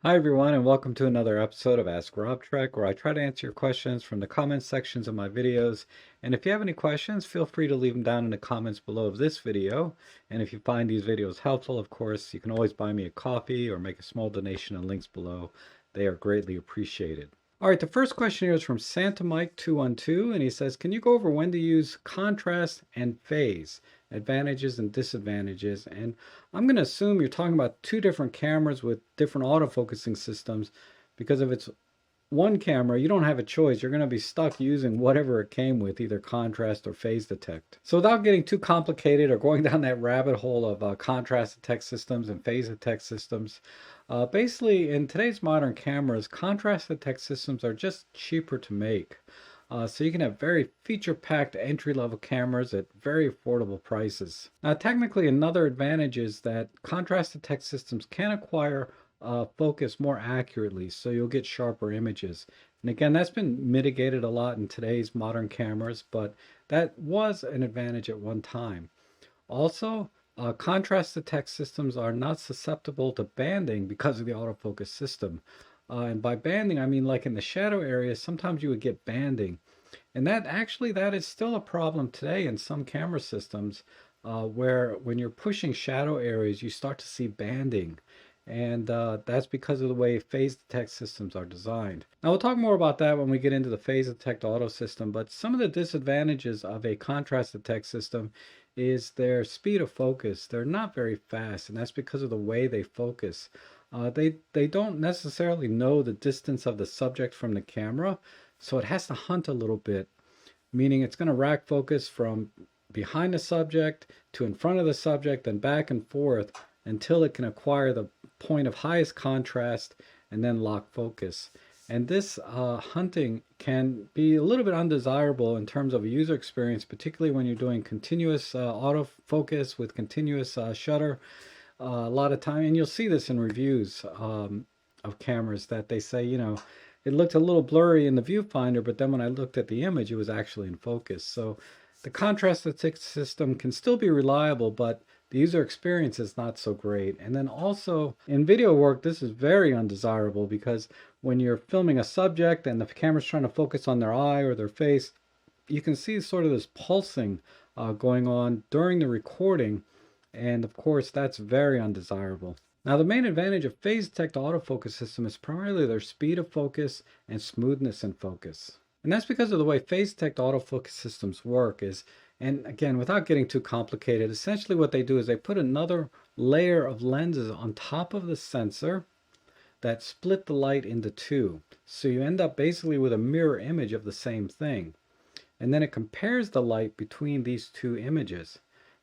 Hi everyone, and welcome to another episode of Ask robtrek, where I try to answer your questions from the comments sections of my videos. And if you have any questions, feel free to leave them down in the comments below of this video. And if you find these videos helpful, of course, you can always buy me a coffee or make a small donation in links below. They are greatly appreciated. All right, the first question here is from Santa Mike 212, and he says, can you go over when to use contrast and phase, advantages and disadvantages? And I'm going to assume you're talking about two different cameras with different autofocusing systems, because if it's one camera, you don't have a choice. You're going to be stuck using whatever it came with, either contrast or phase detect. So without getting too complicated or going down that rabbit hole of contrast detect systems and phase detect systems, basically in today's modern cameras, contrast detect systems are just cheaper to make. So you can have very feature-packed entry-level cameras at very affordable prices. Now, technically, another advantage is that contrast detect systems can acquire focus more accurately, so you'll get sharper images. And again, that's been mitigated a lot in today's modern cameras, but that was an advantage at one time. Also, contrast detect systems are not susceptible to banding because of the autofocus system. And by banding, I mean like in the shadow areas, sometimes you would get banding. And that is still a problem today in some camera systems, where when you're pushing shadow areas, you start to see banding. And that's because of the way phase detect systems are designed. Now we'll talk more about that when we get into the phase detect auto system, but some of the disadvantages of a contrast detect system is their speed of focus. They're not very fast, and that's because of the way they focus. They don't necessarily know the distance of the subject from the camera, so it has to hunt a little bit, meaning it's going to rack focus from behind the subject to in front of the subject and back and forth until it can acquire the point of highest contrast and then lock focus. And this hunting can be a little bit undesirable in terms of a user experience, particularly when you're doing continuous autofocus with continuous shutter. A lot of time, and you'll see this in reviews of cameras, that they say, it looked a little blurry in the viewfinder, but then when I looked at the image, it was actually in focus. So the contrast detect system can still be reliable, but the user experience is not so great. And then also in video work, this is very undesirable, because when you're filming a subject and the camera's trying to focus on their eye or their face, you can see sort of this pulsing going on during the recording. And of course, that's very undesirable. Now, the main advantage of phase detect autofocus system is primarily their speed of focus and smoothness in focus. And that's because of the way phase detect autofocus systems work is, and again, without getting too complicated, essentially what they do is they put another layer of lenses on top of the sensor that split the light into two. So you end up basically with a mirror image of the same thing. And then it compares the light between these two images.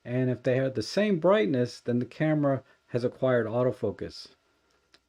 And if they have the same brightness, then the camera has acquired autofocus.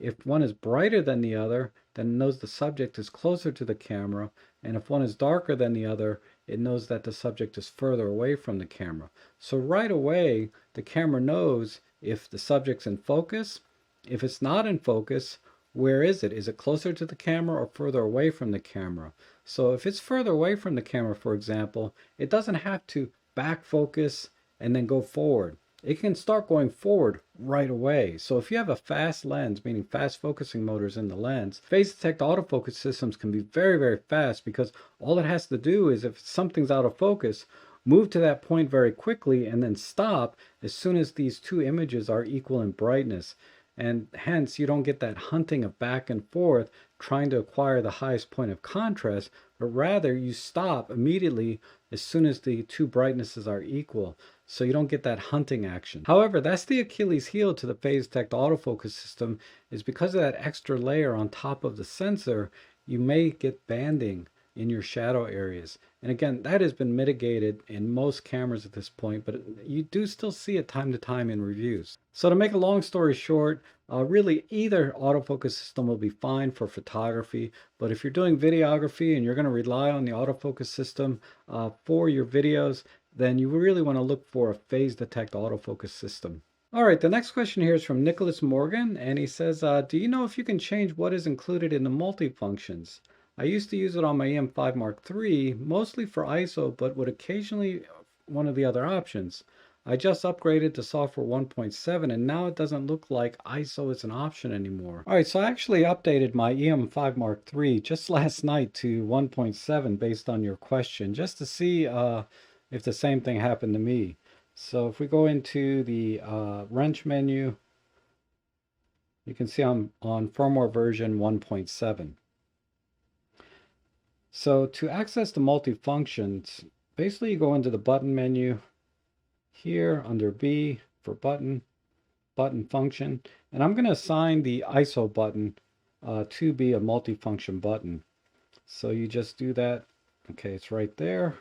If one is brighter than the other, then it knows the subject is closer to the camera, and if one is darker than the other, it knows that the subject is further away from the camera. So right away, the camera knows if the subject's in focus. If it's not in focus, where is it? Is it closer to the camera or further away from the camera? So if it's further away from the camera, for example, it doesn't have to back focus and then go forward. It can start going forward right away. So if you have a fast lens, meaning fast focusing motors in the lens, phase detect autofocus systems can be very, very fast, because all it has to do is, if something's out of focus, move to that point very quickly and then stop as soon as these two images are equal in brightness. And hence you don't get that hunting of back and forth trying to acquire the highest point of contrast, but rather you stop immediately as soon as the two brightnesses are equal. So you don't get that hunting action. However, that's the Achilles heel to the phase detect autofocus system, is because of that extra layer on top of the sensor, you may get banding in your shadow areas. And again, that has been mitigated in most cameras at this point, but you do still see it time to time in reviews. So to make a long story short, really either autofocus system will be fine for photography, but if you're doing videography and you're going to rely on the autofocus system for your videos, then you really want to look for a phase detect autofocus system. All right, the next question here is from Nicholas Morgan, and he says, do you know if you can change what is included in the multifunctions? I used to use it on my EM5 Mark III, mostly for ISO, but would occasionally one of the other options. I just upgraded to software 1.7 and now it doesn't look like ISO is an option anymore. All right, so I actually updated my EM5 Mark III just last night to 1.7 based on your question, just to see if the same thing happened to me. So if we go into the wrench menu, you can see I'm on firmware version 1.7. So to access the multifunctions, basically you go into the button menu here under B for button function, and I'm going to assign the ISO button to be a multifunction button. So you just do that. Okay, it's right there.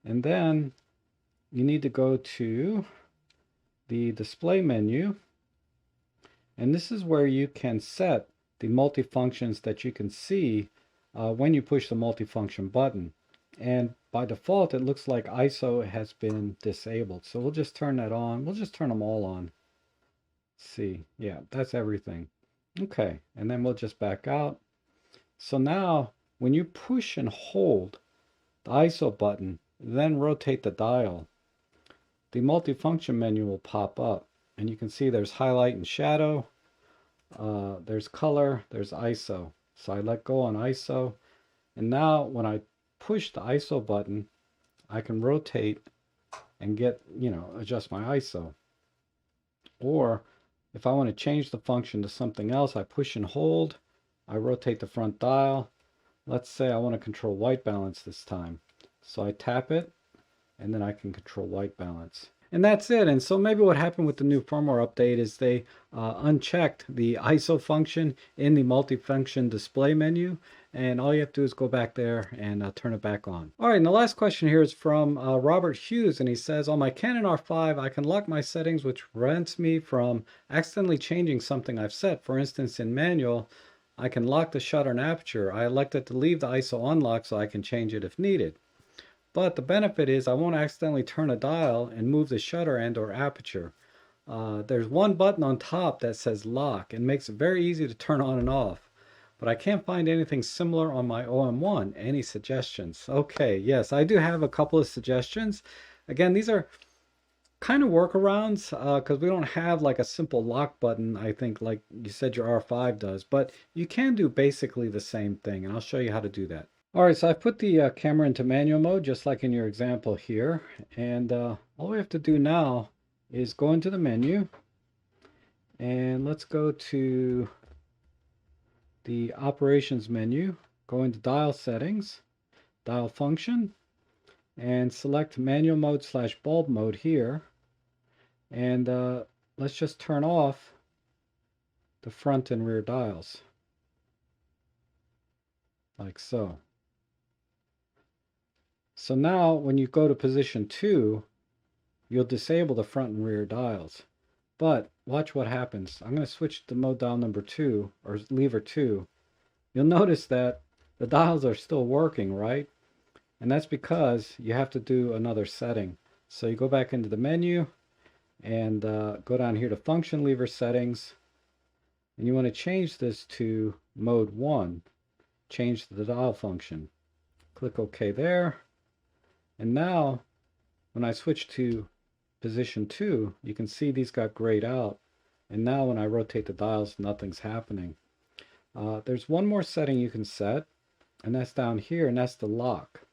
And then you need to go to the display menu, and this is where you can set the multifunctions that you can see when you push the multifunction button. And by default, it looks like ISO has been disabled. So we'll just turn that on. We'll just turn them all on. See, yeah, that's everything. Okay, and then we'll just back out. So now, when you push and hold the ISO button, then rotate the dial, the multifunction menu will pop up. And you can see there's highlight and shadow, there's color, there's ISO. So I let go on ISO, and now when I push the ISO button, I can rotate and get, adjust my ISO. Or if I want to change the function to something else, I push and hold, I rotate the front dial. Let's say I want to control white balance this time. So I tap it, and then I can control white balance. And that's it. And so maybe what happened with the new firmware update is they unchecked the ISO function in the multifunction display menu. And all you have to do is go back there and turn it back on. All right, and the last question here is from Robert Hughes. And he says, on my Canon R5, I can lock my settings, which prevents me from accidentally changing something I've set. For instance, in manual, I can lock the shutter and aperture. I elected to leave the ISO unlocked so I can change it if needed. But the benefit is I won't accidentally turn a dial and move the shutter and or aperture. There's one button on top that says lock and makes it very easy to turn on and off. But I can't find anything similar on my OM1. Any suggestions? Okay, yes, I do have a couple of suggestions. Again, these are kind of workarounds because we don't have like a simple lock button, I think, like you said your R5 does. But you can do basically the same thing, and I'll show you how to do that. All right, so I put the camera into manual mode, just like in your example here. And all we have to do now is go into the menu. And let's go to the operations menu, go into dial settings, dial function, and select manual mode / bulb mode here. And let's just turn off the front and rear dials, like so. So now when you go to position 2, you'll disable the front and rear dials. But watch what happens. I'm going to switch to mode dial number 2, or lever 2. You'll notice that the dials are still working, right? And that's because you have to do another setting. So you go back into the menu and go down here to function lever settings. And you want to change this to mode 1. Change the dial function. Click OK there. And now, when I switch to position 2, you can see these got grayed out. And now when I rotate the dials, nothing's happening. There's one more setting you can set, and that's down here, and that's the lock.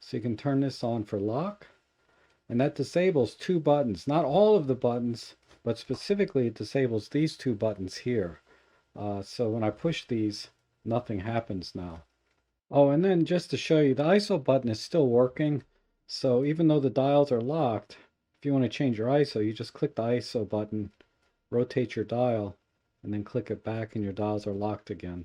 So you can turn this on for lock, and that disables 2 buttons. Not all of the buttons, but specifically it disables these 2 buttons here. So when I push these, nothing happens now. Oh, and then just to show you, the ISO button is still working. So even though the dials are locked, if you want to change your ISO, you just click the ISO button, rotate your dial, and then click it back and your dials are locked again.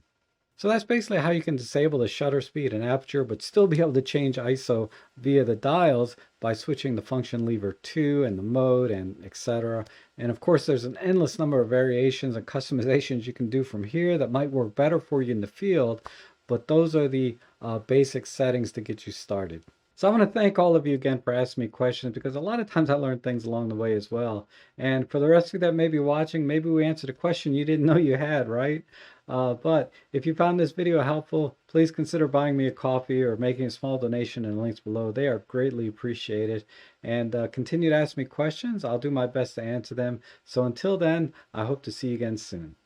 So that's basically how you can disable the shutter speed and aperture, but still be able to change ISO via the dials by switching the function lever 2 and the mode and etc. And of course, there's an endless number of variations and customizations you can do from here that might work better for you in the field, but those are the basic settings to get you started. So I want to thank all of you again for asking me questions because a lot of times I learn things along the way as well. And for the rest of you that may be watching, maybe we answered a question you didn't know you had, right? But if you found this video helpful, please consider buying me a coffee or making a small donation in the links below. They are greatly appreciated. And continue to ask me questions. I'll do my best to answer them. So until then, I hope to see you again soon.